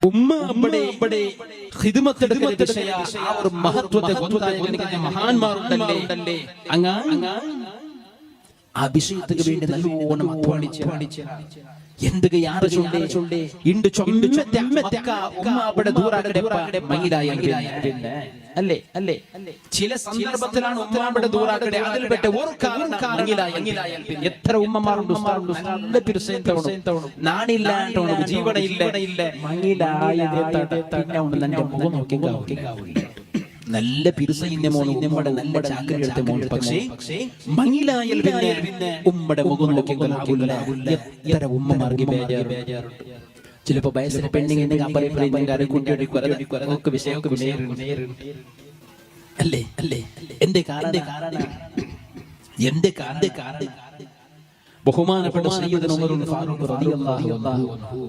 ഉമ്മ അവിടെ ഖിദ്മത്തെടുക്കുന്ന വിഷയ ആ ഒരു മഹത്വത്തെ കൊണ്ടുവന്ന മഹാന്മാരുണ്ടല്ലേ അങ്ങ് ആ വിഷയത്തിന് വേണ്ടി നല്ലോണം അധ്വാനിച്ച് എന്തൊക്കെ യാത്ര ചൊല്ലേ ഇണ്ട് ചൊമ്മത്തെ മക്ക ഉമ്മ അവിടെ ദൂരാക്കടെ മങ്ങിലായ പിന്നെ അല്ലേ ചില സന്ദർഭത്തിലാണ് ഉമ്മ അവിടെ ദൂരാക്കടെ അതിൽപ്പെട്ട ഒരു മങ്ങിലായ എത്ര ഉമ്മമാരുണ്ട് നല്ല പിരിസേന്തോണം നാണില്ലാണ്ടോണം ജീവനയില്ല മങ്ങിലായ പിന്നെ ഉണ്ട് മുഖം നോക്കി നല്ല പിരിസയിന്റെ മോൻ ഉമ്മയുടെ നല്ല ചാക്കരി എടുത്ത മോൻ പക്ഷേ മങ്ങിലായൽ പിന്നെ ഉമ്മയുടെ മുഖം നോക്കി എത്ര ഉമ്മമാർക്ക് ബേജാറുണ്ട് ചിലപ്പോ വയസ്സിന് പെണ്ണിങ്ങനെ അല്ലേ എന്റെ കാരണം ബഹുമാനപ്പെട്ട സയ്യിദുന ഉമർ ഫാറൂഖ് റളിയല്ലാഹു അൻഹു